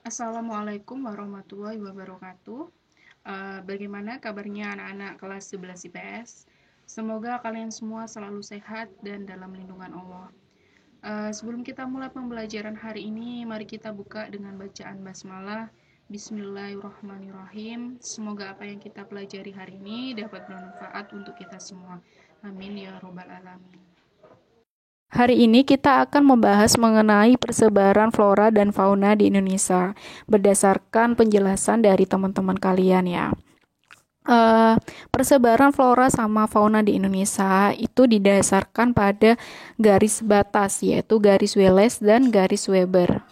Assalamualaikum warahmatullahi wabarakatuh. Bagaimana kabarnya anak-anak kelas 11 IPS? Semoga kalian semua selalu sehat dan dalam lindungan Allah. Sebelum kita mulai pembelajaran hari ini, mari kita buka dengan bacaan basmalah. Bismillahirrahmanirrahim. Semoga apa yang kita pelajari hari ini dapat bermanfaat untuk kita semua. Amin ya robbal alamin. Hari ini kita akan membahas mengenai persebaran flora dan fauna di Indonesia berdasarkan penjelasan dari teman-teman kalian ya. Persebaran flora sama fauna di Indonesia itu didasarkan pada garis batas, yaitu garis Wallace dan garis Weber.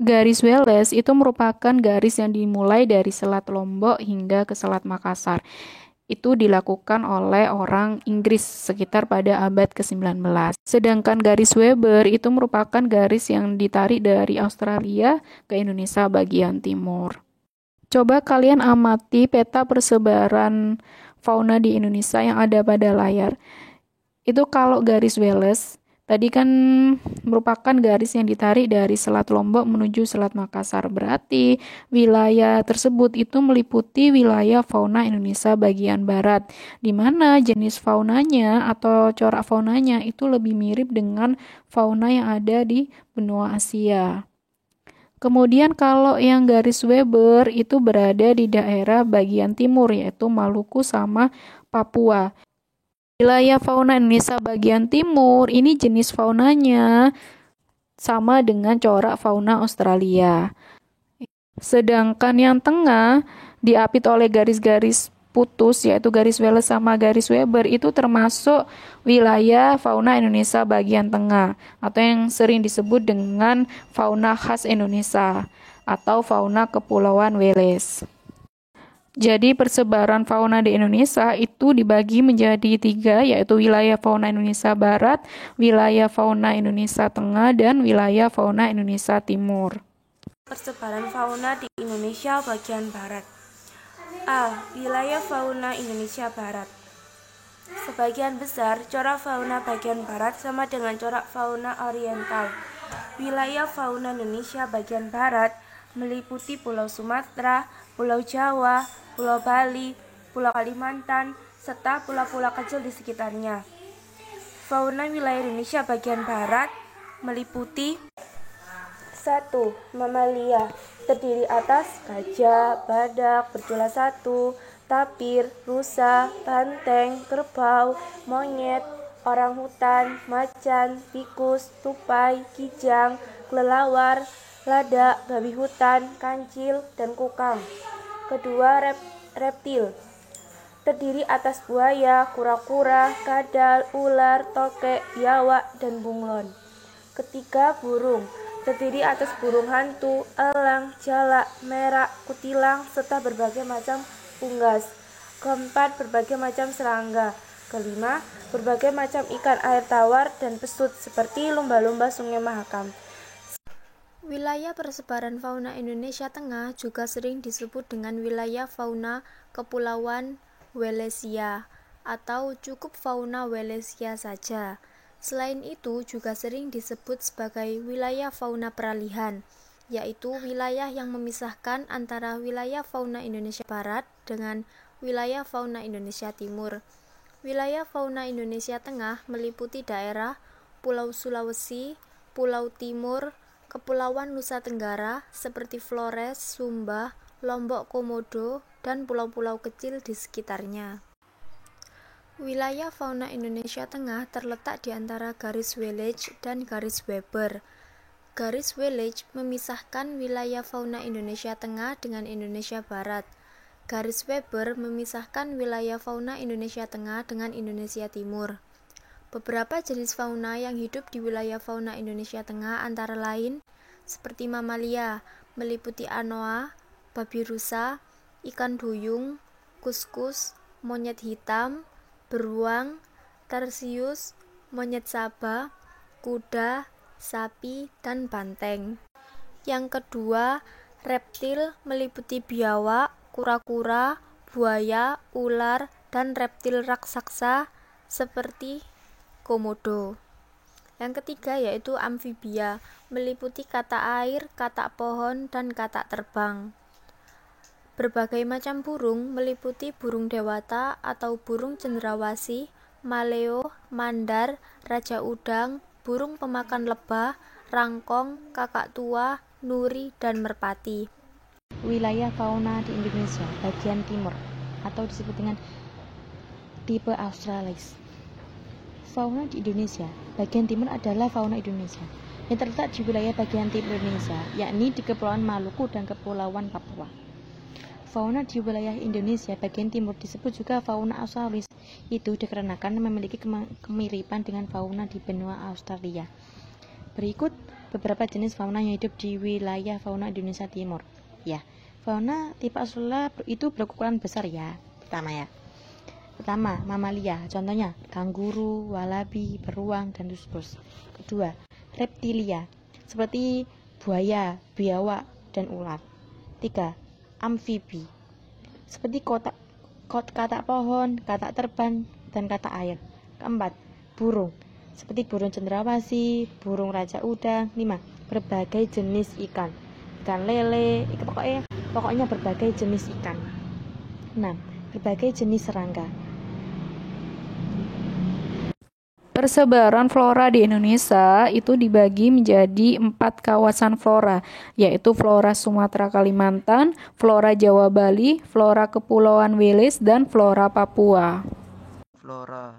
Garis Wallace itu merupakan garis yang dimulai dari Selat Lombok hingga ke Selat Makassar. Itu dilakukan oleh orang Inggris sekitar pada abad ke-19. Sedangkan garis Weber itu merupakan garis yang ditarik dari Australia ke Indonesia bagian timur. Coba kalian amati peta persebaran fauna di Indonesia yang ada pada layar. Itu kalau garis Wallace tadi kan merupakan garis yang ditarik dari Selat Lombok menuju Selat Makassar. Berarti wilayah tersebut itu meliputi wilayah fauna Indonesia bagian barat, di mana jenis faunanya atau corak faunanya itu lebih mirip dengan fauna yang ada di benua Asia. Kemudian kalau yang garis Weber itu berada di daerah bagian timur, yaitu Maluku sama Papua. Wilayah fauna Indonesia bagian timur, ini jenis faunanya sama dengan corak fauna Australia. Sedangkan yang tengah diapit oleh garis-garis putus, yaitu garis Wallace sama garis Weber, itu termasuk wilayah fauna Indonesia bagian tengah, atau yang sering disebut dengan fauna khas Indonesia, atau fauna Kepulauan Wallace. Jadi persebaran fauna di Indonesia itu dibagi menjadi 3, yaitu wilayah fauna Indonesia Barat, wilayah fauna Indonesia Tengah, dan wilayah fauna Indonesia Timur. Persebaran fauna di Indonesia bagian Barat. A. Wilayah fauna Indonesia Barat. Sebagian besar corak fauna bagian Barat sama dengan corak fauna Oriental. Wilayah fauna Indonesia bagian Barat meliputi Pulau Sumatera, Pulau Jawa, Pulau Bali, Pulau Kalimantan, serta pulau-pulau kecil di sekitarnya. Fauna wilayah Indonesia bagian barat meliputi 1. Mamalia, terdiri atas gajah, badak, berjula 1, tapir, rusa, banteng, kerbau, monyet, orangutan, macan, tikus, tupai, kijang, kelelawar, lada, babi hutan, kancil, dan kukang. Kedua, reptil, terdiri atas buaya, kura-kura, kadal, ular, tokek, biawak, dan bunglon. Ketiga, burung, terdiri atas burung hantu, elang, jalak, merak, kutilang, serta berbagai macam unggas. Keempat, berbagai macam serangga. Kelima, berbagai macam ikan air tawar dan pesut seperti lumba-lumba Sungai Mahakam. Wilayah persebaran fauna Indonesia Tengah juga sering disebut dengan wilayah fauna Kepulauan Wallacea atau cukup fauna Wallacea saja. Selain itu juga sering disebut sebagai wilayah fauna peralihan, yaitu wilayah yang memisahkan antara wilayah fauna Indonesia Barat dengan wilayah fauna Indonesia Timur. Wilayah fauna Indonesia Tengah meliputi daerah Pulau Sulawesi, Pulau Timur, Kepulauan Nusa Tenggara seperti Flores, Sumba, Lombok Komodo, dan pulau-pulau kecil di sekitarnya. Wilayah fauna Indonesia Tengah terletak di antara garis Wallace dan garis Weber. Garis Wallace memisahkan wilayah fauna Indonesia Tengah dengan Indonesia Barat. Garis Weber memisahkan wilayah fauna Indonesia Tengah dengan Indonesia Timur. Beberapa jenis fauna yang hidup di wilayah fauna Indonesia Tengah antara lain seperti mamalia, meliputi anoa, babi rusa, ikan duyung, kuskus, monyet hitam, beruang, tarsius, monyet Sabah, kuda, sapi, dan banteng. Yang kedua, reptil meliputi biawak, kura-kura, buaya, ular, dan reptil raksasa seperti komodo. Yang ketiga yaitu amfibia, meliputi katak air, katak pohon, dan katak terbang. Berbagai macam burung meliputi burung dewata atau burung cendrawasih, maleo, mandar, raja udang, burung pemakan lebah, rangkong, kakak tua, nuri, dan merpati. Wilayah fauna di Indonesia bagian timur atau disebut dengan tipe Australis. Fauna di Indonesia bagian timur adalah fauna Indonesia yang terletak di wilayah bagian timur Indonesia, yakni di Kepulauan Maluku dan Kepulauan Papua. Fauna di wilayah Indonesia bagian timur disebut juga fauna Australis, itu dikarenakan memiliki kemiripan dengan fauna di benua Australia. Berikut beberapa jenis fauna yang hidup di wilayah fauna Indonesia Timur. Ya, fauna tipe Australia itu berukuran besar ya. Pertama, mamalia, contohnya kanguru, walabi, beruang, dan tusbus. Kedua, reptilia, seperti buaya, biawak, dan ular. Tiga, amfibi, seperti katak pohon, katak terbang, dan katak air. Keempat, burung, seperti burung cendrawasih, burung raja udang. 5. Berbagai jenis ikan lele, pokoknya berbagai jenis ikan. 6. Berbagai jenis serangga. Persebaran flora di Indonesia itu dibagi menjadi 4 kawasan flora, yaitu flora Sumatera Kalimantan, flora Jawa Bali, flora Kepulauan Weles, dan flora Papua. Flora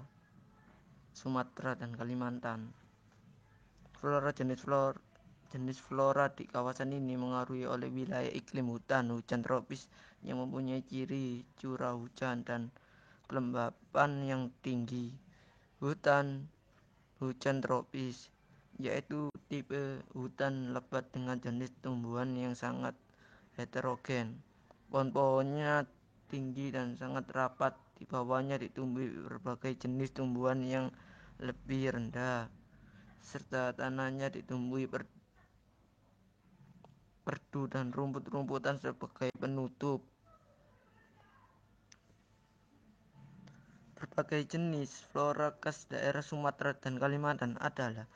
Sumatera dan Kalimantan. Jenis flora di kawasan ini mengaruhi oleh wilayah iklim hutan tropis yang mempunyai ciri curah hujan dan kelembapan yang tinggi. Hujan tropis yaitu tipe hutan lebat dengan jenis tumbuhan yang sangat heterogen. Pohon-pohonnya tinggi dan sangat rapat, di bawahnya ditumbuhi berbagai jenis tumbuhan yang lebih rendah, serta tanahnya ditumbuhi perdu dan rumput-rumputan sebagai penutup. Berbagai jenis flora khas daerah Sumatera dan Kalimantan adalah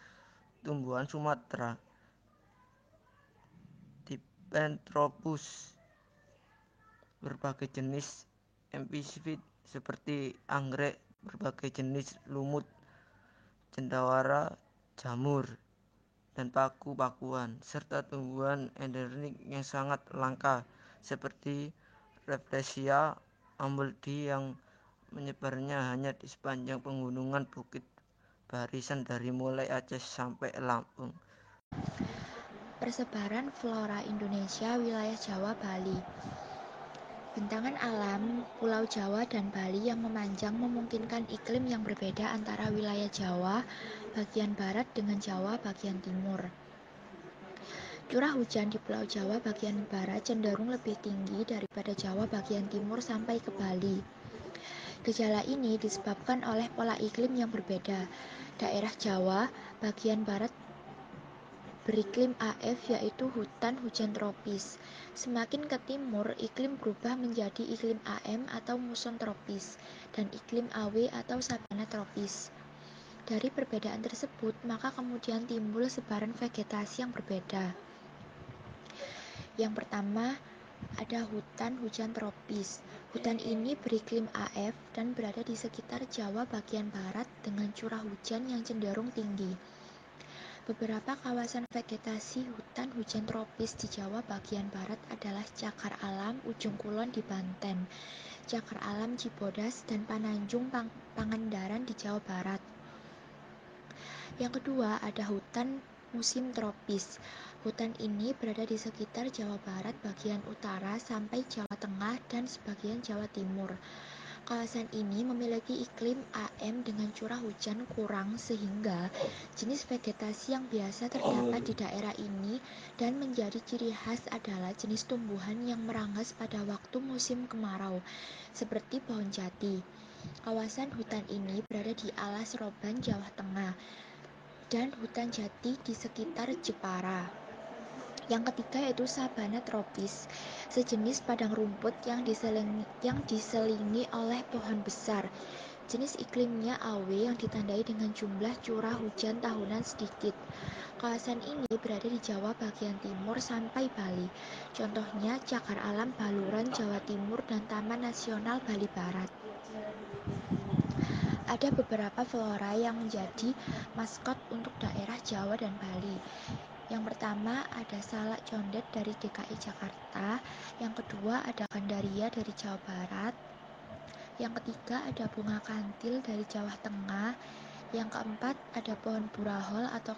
tumbuhan Sumatera, Dipentropus, berbagai jenis epifit seperti anggrek, berbagai jenis lumut, cendawara, jamur, dan paku-pakuan, serta tumbuhan endemik yang sangat langka seperti Rafflesia ambledi yang menyebarnya hanya di sepanjang pegunungan Bukit Barisan dari mulai Aceh sampai Lampung. Persebaran flora Indonesia wilayah Jawa Bali. Bentangan alam Pulau Jawa dan Bali yang memanjang memungkinkan iklim yang berbeda antara wilayah Jawa bagian barat dengan Jawa bagian timur. Curah hujan di Pulau Jawa bagian barat cenderung lebih tinggi daripada Jawa bagian timur sampai ke Bali. Gejala ini disebabkan oleh pola iklim yang berbeda. Daerah Jawa bagian barat beriklim AF yaitu hutan hujan tropis. Semakin ke timur, iklim berubah menjadi iklim AM atau muson tropis dan iklim AW atau sabana tropis. Dari perbedaan tersebut, maka kemudian timbul sebaran vegetasi yang berbeda. Yang pertama, ada hutan hujan tropis. Hutan ini beriklim AF dan berada di sekitar Jawa bagian barat dengan curah hujan yang cenderung tinggi. Beberapa kawasan vegetasi hutan hujan tropis di Jawa bagian barat adalah Cakar Alam Ujung Kulon di Banten, Cakar Alam Cibodas, dan Pananjung Pangandaran di Jawa Barat. Yang kedua, ada hutan musim tropis. Hutan ini berada di sekitar Jawa Barat bagian utara sampai Jawa Tengah dan sebagian Jawa Timur. Kawasan ini memiliki iklim AM dengan curah hujan kurang sehingga jenis vegetasi yang biasa terdapat di daerah ini dan menjadi ciri khas adalah jenis tumbuhan yang merangas pada waktu musim kemarau, seperti pohon jati. Kawasan hutan ini berada di alas Roban, Jawa Tengah, dan hutan jati di sekitar Jepara. Yang ketiga yaitu sabana tropis, sejenis padang rumput yang diselingi oleh pohon besar. Jenis iklimnya AW yang ditandai dengan jumlah curah hujan tahunan sedikit. Kawasan ini berada di Jawa bagian timur sampai Bali. Contohnya Cagar Alam Baluran Jawa Timur dan Taman Nasional Bali Barat. Ada beberapa flora yang menjadi maskot untuk daerah Jawa dan Bali. Yang pertama ada salak condet dari DKI Jakarta. Yang kedua ada gandaria dari Jawa Barat. Yang ketiga ada bunga kantil dari Jawa Tengah. Yang keempat ada pohon burahol atau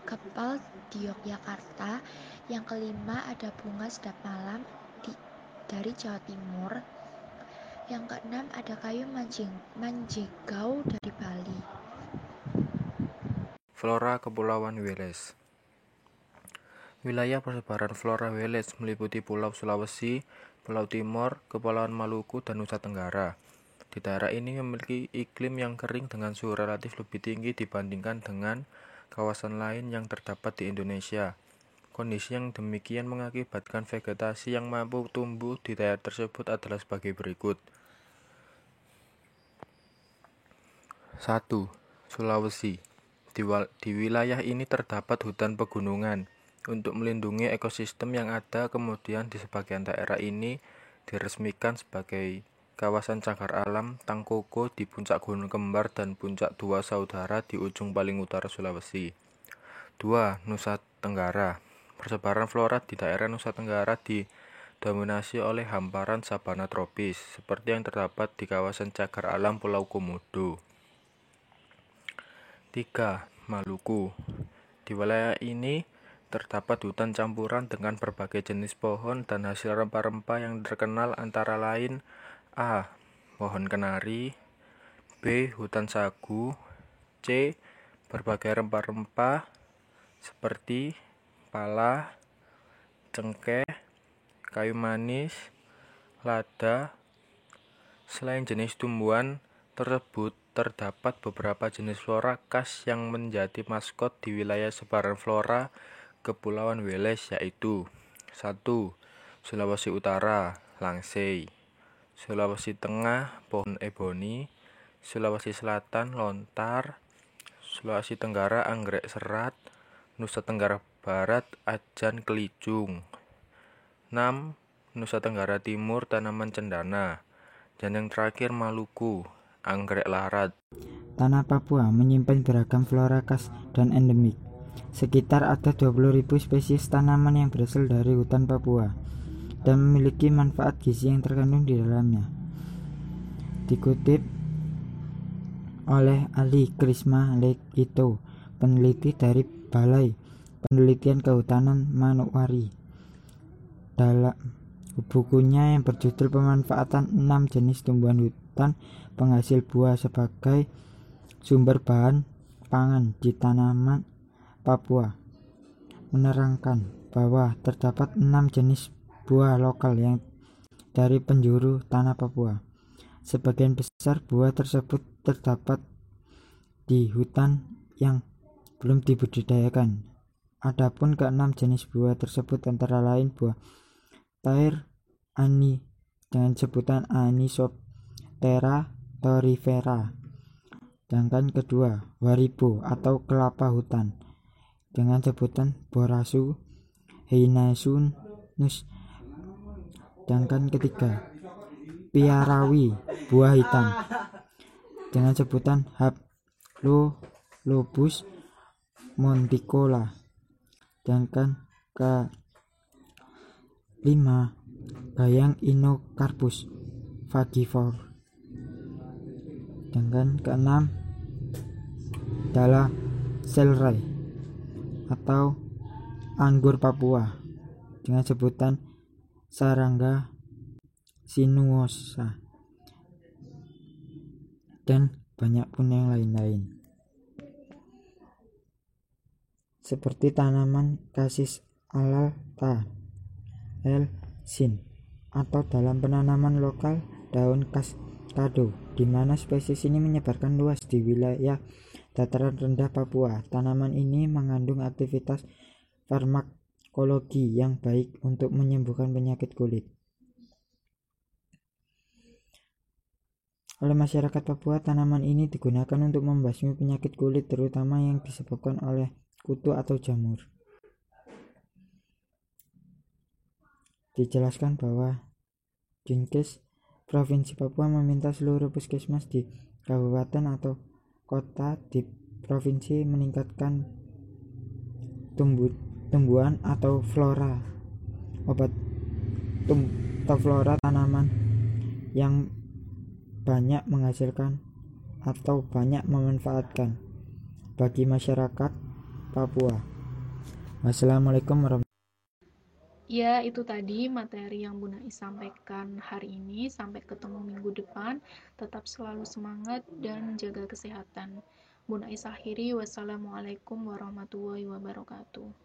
kepal di Yogyakarta. Yang kelima ada bunga sedap malam dari Jawa Timur. Yang keenam ada kayu manjegau dari Bali. Flora Kepulauan Wallace. Wilayah persebaran flora Wallace meliputi Pulau Sulawesi, Pulau Timor, Kepulauan Maluku, dan Nusa Tenggara. Di daerah ini memiliki iklim yang kering dengan suhu relatif lebih tinggi dibandingkan dengan kawasan lain yang terdapat di Indonesia. Kondisi yang demikian mengakibatkan vegetasi yang mampu tumbuh di daerah tersebut adalah sebagai berikut. 1. Sulawesi. Di wilayah ini terdapat hutan pegunungan. Untuk melindungi ekosistem yang ada, kemudian di sebagian daerah ini diresmikan sebagai kawasan cagar alam Tangkoko di puncak Gunung Kembar dan puncak Dua Saudara di ujung paling utara Sulawesi. 2. Nusa Tenggara. Persebaran flora di daerah Nusa Tenggara didominasi oleh hamparan sabana tropis, seperti yang terdapat di kawasan cagar alam Pulau Komodo. 3. Maluku. Di wilayah ini terdapat hutan campuran dengan berbagai jenis pohon dan hasil rempah-rempah yang terkenal antara lain A. Pohon kenari, B. Hutan sagu, C. Berbagai rempah-rempah seperti pala, cengkeh, kayu manis, lada. Selain jenis tumbuhan tersebut, terdapat beberapa jenis flora khas yang menjadi maskot di wilayah sebaran flora Kepulauan Wallace, yaitu 1. Sulawesi Utara, langsei. Sulawesi Tengah, pohon eboni. Sulawesi Selatan, lontar. Sulawesi Tenggara, anggrek serat. Nusa Tenggara Barat, ajan kelicung. 6. Nusa Tenggara Timur, tanaman cendana. Dan yang terakhir Maluku, anggrek larat. Tanah Papua menyimpan beragam flora khas dan endemik. Sekitar ada 20.000 spesies tanaman yang berasal dari hutan Papua dan memiliki manfaat gizi yang terkandung di dalamnya. Dikutip oleh Ali Krisma Lekito, peneliti dari Balai Penelitian Kehutanan Manokwari, dalam bukunya yang berjudul Pemanfaatan 6 jenis tumbuhan hutan penghasil buah sebagai sumber bahan pangan di tanaman Papua, menerangkan bahwa terdapat 6 jenis buah lokal yang dari penjuru tanah Papua. Sebagian besar buah tersebut terdapat di hutan yang belum dibudidayakan. Adapun ke-6 jenis buah tersebut antara lain buah tair ani dengan sebutan Anisoptera torifera. Sedangkan kedua, waribo atau kelapa hutan dengan sebutan Borasu heinasunus. Sedangkan ketiga, piarawi buah hitam dengan sebutan Haplolobus monticola. Sedangkan ke-5, gayang Inocarpus vagivore. Sedangkan ke-6 adalah selrai atau anggur Papua dengan sebutan Sarangga sinuosa, dan banyak pun yang lain-lain. Seperti tanaman Cassis alalta L. sin atau dalam penanaman lokal daun kaskado, di mana spesies ini menyebarkan luas di wilayah dataran rendah Papua. Tanaman ini mengandung aktivitas farmakologi yang baik untuk menyembuhkan penyakit kulit. Oleh masyarakat Papua, tanaman ini digunakan untuk membasmi penyakit kulit, terutama yang disebabkan oleh kutu atau jamur. Dijelaskan bahwa Dinkes Provinsi Papua meminta seluruh puskesmas di kabupaten atau kota di provinsi meningkatkan tumbuhan atau flora flora tanaman yang banyak menghasilkan atau banyak memanfaatkan bagi masyarakat Papua. Wassalamualaikum warahmatullahi wabarakatuh. Ya, itu tadi materi yang Bu Nais sampaikan hari ini. Sampai ketemu minggu depan. Tetap selalu semangat dan jaga kesehatan. Bu Nais akhiri. Wassalamualaikum warahmatullahi wabarakatuh.